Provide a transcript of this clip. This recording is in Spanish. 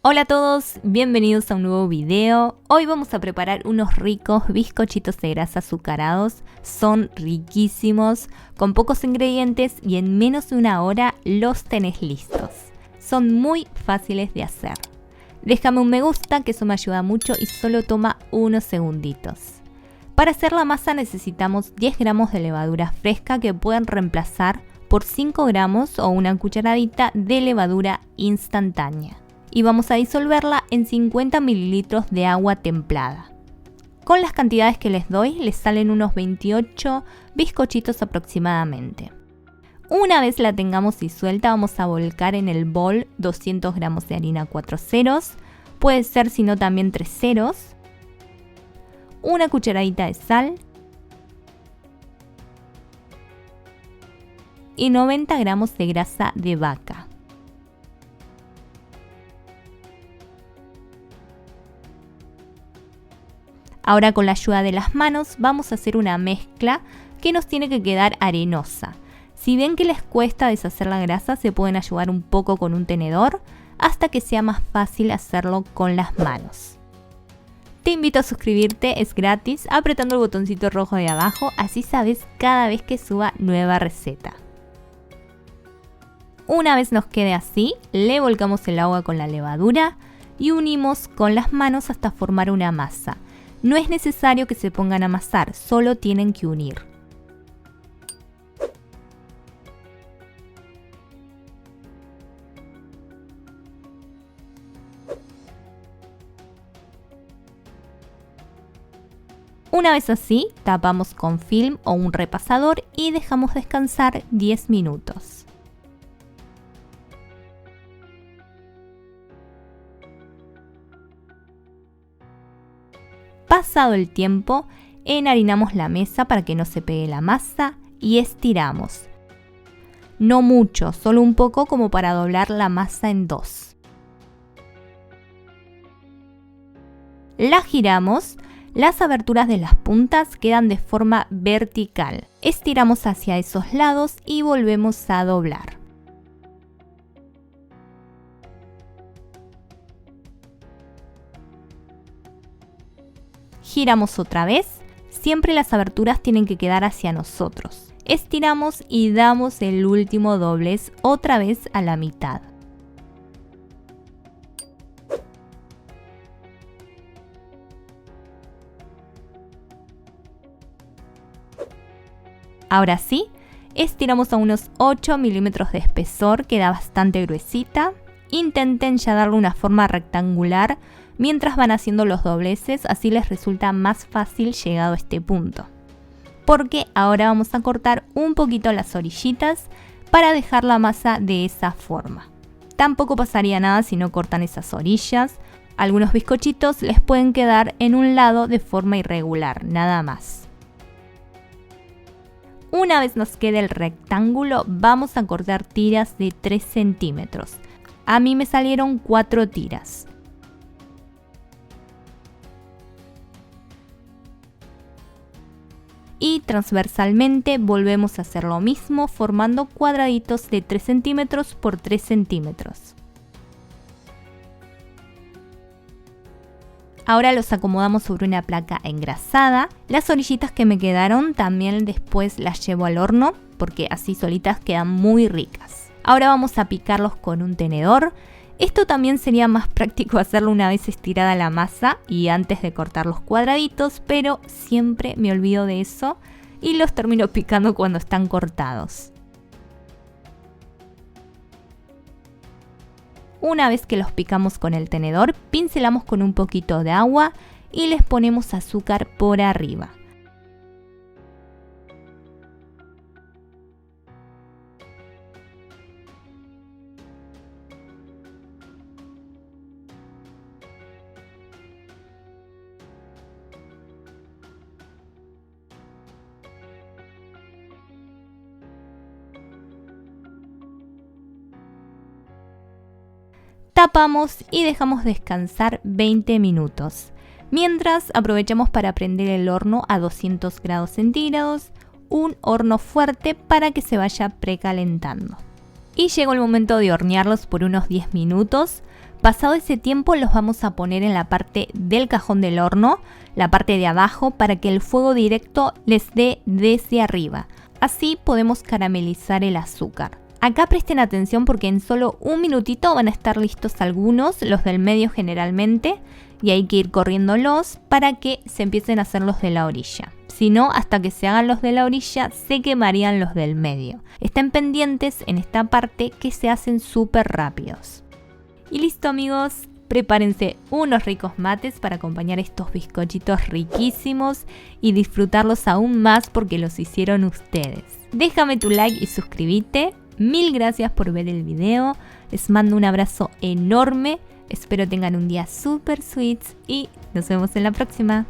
Hola a todos, bienvenidos a un nuevo video. Hoy vamos a preparar unos ricos bizcochitos de grasa azucarados. Son riquísimos, con pocos ingredientes y en menos de una hora los tenés listos. Son muy fáciles de hacer. Déjame un me gusta que eso me ayuda mucho y solo toma unos segunditos. Para hacer la masa necesitamos 10 gramos de levadura fresca que pueden reemplazar por 5 gramos o una cucharadita de levadura instantánea. Y vamos a disolverla en 50 mililitros de agua templada. Con las cantidades que les doy, les salen unos 28 bizcochitos aproximadamente. Una vez la tengamos disuelta, vamos a volcar en el bol 200 gramos de harina 4 ceros, puede ser sino también 3 ceros, una cucharadita de sal y 90 gramos de grasa de vaca. Ahora con la ayuda de las manos vamos a hacer una mezcla que nos tiene que quedar arenosa. Si ven que les cuesta deshacer la grasa, se pueden ayudar un poco con un tenedor hasta que sea más fácil hacerlo con las manos. Te invito a suscribirte, es gratis, apretando el botoncito rojo de abajo, así sabes cada vez que suba nueva receta. Una vez nos quede así, le volcamos el agua con la levadura y unimos con las manos hasta formar una masa. No es necesario que se pongan a amasar, solo tienen que unir. Una vez así, tapamos con film o un repasador y dejamos descansar 10 minutos. Pasado el tiempo, enharinamos la mesa para que no se pegue la masa y estiramos. No mucho, solo un poco como para doblar la masa en dos. La giramos, las aberturas de las puntas quedan de forma vertical. Estiramos hacia esos lados y volvemos a doblar. Giramos otra vez, siempre las aberturas tienen que quedar hacia nosotros. Estiramos y damos el último doblez otra vez a la mitad. Ahora sí, estiramos a unos 8 milímetros de espesor, queda bastante gruesita. Intenten ya darle una forma rectangular mientras van haciendo los dobleces, así les resulta más fácil llegado a este punto. Porque ahora vamos a cortar un poquito las orillitas para dejar la masa de esa forma. Tampoco pasaría nada si no cortan esas orillas. Algunos bizcochitos les pueden quedar en un lado de forma irregular, nada más. Una vez nos quede el rectángulo, vamos a cortar tiras de 3 centímetros. A mí me salieron 4 tiras. Y transversalmente volvemos a hacer lo mismo formando cuadraditos de 3 centímetros por 3 centímetros. Ahora los acomodamos sobre una placa engrasada. Las orillitas que me quedaron también después las llevo al horno porque así solitas quedan muy ricas. Ahora vamos a picarlos con un tenedor. Esto también sería más práctico hacerlo una vez estirada la masa y antes de cortar los cuadraditos, pero siempre me olvido de eso y los termino picando cuando están cortados. Una vez que los picamos con el tenedor, pincelamos con un poquito de agua y les ponemos azúcar por arriba. Tapamos y dejamos descansar 20 minutos. Mientras aprovechamos para prender el horno a 200 grados centígrados, un horno fuerte para que se vaya precalentando. Y llegó el momento de hornearlos por unos 10 minutos. Pasado ese tiempo los vamos a poner en la parte del cajón del horno, la parte de abajo, para que el fuego directo les dé desde arriba. Así podemos caramelizar el azúcar. Acá presten atención porque en solo un minutito van a estar listos algunos, los del medio generalmente, y hay que ir corriéndolos para que se empiecen a hacer los de la orilla. Si no, hasta que se hagan los de la orilla, se quemarían los del medio. Estén pendientes en esta parte que se hacen súper rápidos. Y listo, amigos, prepárense unos ricos mates para acompañar estos bizcochitos riquísimos y disfrutarlos aún más porque los hicieron ustedes. Déjame tu like y suscríbete. Mil gracias por ver el video. Les mando un abrazo enorme. Espero tengan un día super sweet y nos vemos en la próxima.